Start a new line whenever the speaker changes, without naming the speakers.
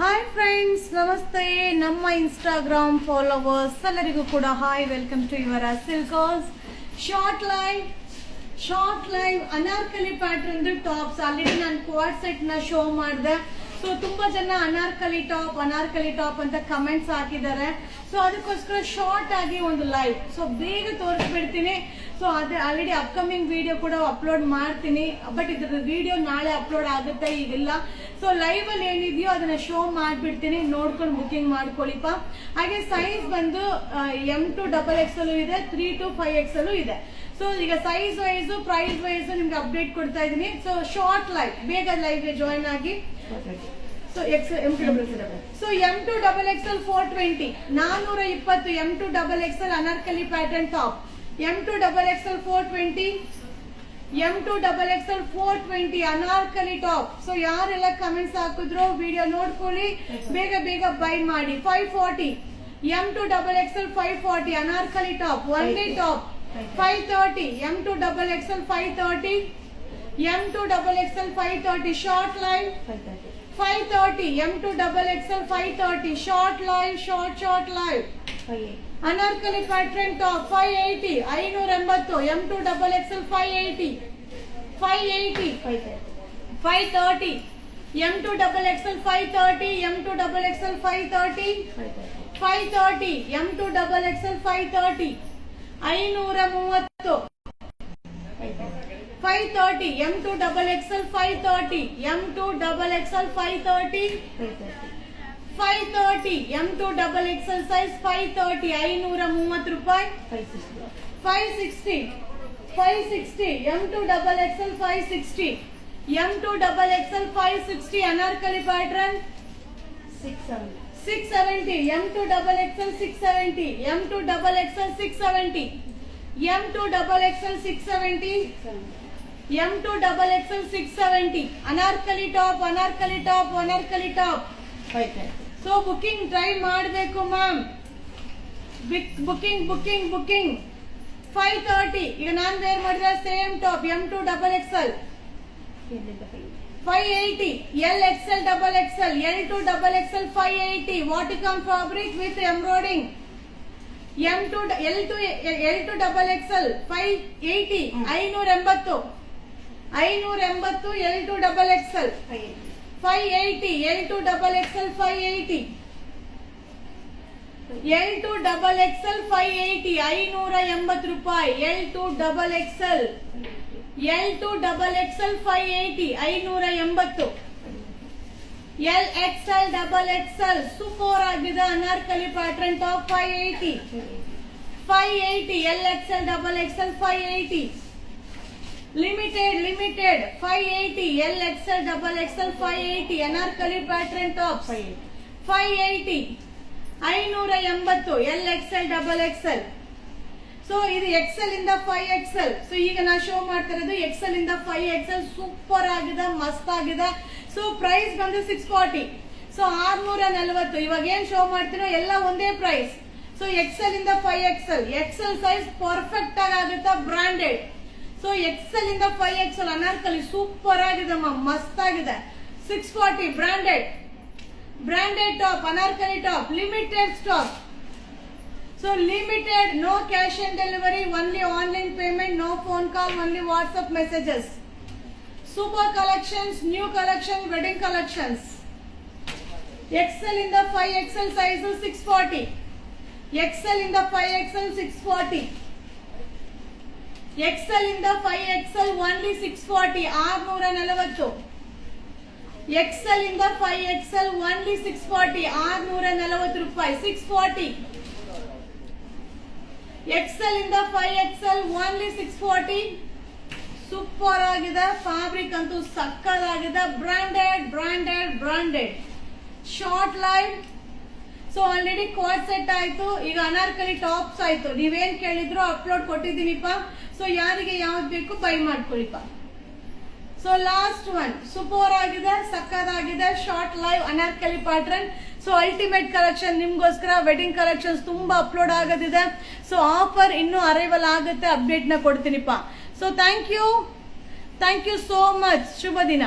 Hi friends, ನಮಸ್ತೆ. ನಮ್ಮ Instagram followers ಎಲ್ಲರಿಗೂ ಕೂಡ hi, welcome to your Silkers short live anarkali pattern tops. Already ನಾನು ಕ್ವಾಡ್ ಸೆಟ್ ನ ಶೋ ಮಾಡಿದೆ. ಸೊ ತುಂಬಾ ಜನ ಅನಾರ್ಕಲಿ ಟಾಪ್ ಅಂತ ಕಮೆಂಟ್ಸ್ ಹಾಕಿದ್ದಾರೆ. ಸೊ ಅದಕ್ಕೋಸ್ಕರ ಶಾರ್ಟ್ ಆಗಿ ಒಂದು ಲೈವ್ ಬೇಗ ತೋರಿಸ್ಬಿಡ್ತೀನಿ. ಸೊ ಅದೇ ಆಲ್ರೆಡಿ ಅಪ್ಕಮಿಂಗ್ ವಿಡಿಯೋ ಕೂಡ ಅಪ್ಲೋಡ್ ಮಾಡ್ತೀನಿ, ಬಟ್ ಇದ್ರ ವಿಡಿಯೋ ನಾಳೆ ಅಪ್ಲೋಡ್ ಆಗುತ್ತೆ, ಈಗಿಲ್ಲ. ಸೊ ಲೈವ್ ಅಲ್ಲಿ ಏನಿದೆಯೋ ಅದನ್ನ ಶೋ ಮಾಡ್ಬಿಡ್ತೀನಿ, ನೋಡ್ಕೊಂಡು ಬುಕಿಂಗ್ ಮಾಡ್ಕೊಳ್ಳಿಪ್ಪ. ಹಾಗೆ ಸೈಜ್ ಬಂದು M2XXL ಇದೆ, 3 to 5XL ಇದೆ. ಸೊ ಈಗ ಸೈಜ್ ವೈಸ್ ಪ್ರೈಸ್ ವೈಸ್ ನಿಮ್ಗೆ ಅಪ್ಡೇಟ್ ಕೊಡ್ತಾ ಇದೀನಿ. ಸೊ ಶಾರ್ಟ್ ಲೈವ್, ಬೇಗ ಲೈವ್ ಜಾಯಿನ್ ಆಗಿ. So M2XXL 420 420 M2XXL Anarkali pattern top. M2XXL 420 Anarkali top. So ಯಾರೆಲ್ಲ ಕಮೆಂಟ್ಸ್ ಹಾಕಿದ್ರು ವಿಡಿಯೋ ನೋಡ್ಕೊಳ್ಳಿ, ಬೇಗ ಬೈ ಮಾಡಿ. 540 M2XXL 540 Anarkali top, only top. 530 M2XXL 530 M2XXL 530 short live. 530 M2XXL 530 short live. Anarkali pattern top 580 580 M2XXL 580 530 M2XXL 530 M2XXL 530 M2XXL 530 530 530 M2XXL 530 M2XXL 530 530 M2XXL size 530 530 ರೂಪಾಯಿ. 560 M2XXL 560 M2XXL 560 anarkali pattern 670 M2XXL 670 M2XXL 670 M2XXL 670 M2XXL 670 anarkali top. So booking try ಮಾಡಬೇಕು ma'am, booking 530. ಈಗ ನಾನು wear ಮಾಡಿದ್ರೆ same top M2XXL 580 LXL L2XXL 580 Vatican fabric with embroidering. L2XXL 580 580 L2XXL 580 L2XXL 580 L2XXL 580 580 ರೂಪಾಯಿ. L2XXL 580 580 LXL super ಆಗಿದೆ Anarkali pattern top 580 LXL 580 limited 580 LXL 580 Anarkali pattern top 580 580 LXL. So ಇದು XL ಇಂದ 5XL. So ಈಗ ನಾ show ಮಾಡ್ತಾ ಇರೋದು XL ಇಂದ 5XL. ಸೂಪರ್ ಆಗಿದೆ, ಮಸ್ತ್ ಆಗಿದೆ. ಸೊ ಪ್ರೈಸ್ ಬಂದು 640. ಸೊ 640. ಇವಾಗ ಏನ್ ಶೋ ಮಾಡ್ತೀನೋ ಎಲ್ಲ ಒಂದೇ ಪ್ರೈಸ್. ಸೊ XL ಇಂದ 5XL XL ಸೈಜ್ ಪರ್ಫೆಕ್ಟ್ ಆಗುತ್ತೆ, ಬ್ರಾಂಡೆಡ್. ಸೊ XL ಇಂದ 5XL ಅನಾರ್ಕಲಿ ಸೂಪರ್ ಆಗಿದೆ, ಮಸ್ತ್ ಆಗಿದೆ. 640 branded top, Anarkali top, limited stock. So limited, no cash and delivery, only online payment, no phone call, only WhatsApp messages. Super collections, new collection, wedding collections. XL in the 5XL size 640. XL in the 5XL 640. XL in the 5XL only 640 640. XL in the 5XL only 640 640 ರೂಪಾಯಿ. 640. XL ಇಂದ 5XL only 640. Super ಆಗಿದೆ, fabric ಅಂತೂ ಸಕ್ಕತ್ತಾಗಿದೆ, branded. Short live. So already Quad set ಆಯ್ತು, ಈಗ Anarkali tops ಆಯ್ತು. ನೀವೇನ್ ಕೇಳಿದ್ರು ಅಪ್ಲೋಡ್ ಕೊಟ್ಟಿದ್ದೀನಿಪ್ಪ. ಸೊ ಯಾರಿಗೆ ಯಾವ್ದು ಬೇಕು ಬೈ ಮಾಡ್ಕೊಳ್ಳಿಪ್ಪ. ಸೊ ಲಾಸ್ಟ್ ಒನ್ ಸೂಪರ್ ಆಗಿದೆ, ಸಕ್ಕತ್ತಾಗಿದೆ, short live anarkali pattern. So ultimate collection ನಿಮ್ಗೋಸ್ಕರ, ವೆಡ್ಡಿಂಗ್ ಕಲೆಕ್ಷನ್ಸ್ ತುಂಬಾ ಅಪ್ಲೋಡ್ ಆಗೋದಿದೆ. ಸೊ ಆಫರ್ ಇನ್ನೂ ಅರೈವಲ್ ಆಗುತ್ತೆ, ಅಪ್ಡೇಟ್ ನ ಕೊಡ್ತೀನಿಪ್ಪ. So thank you so much. ಶುಭ ದಿನ.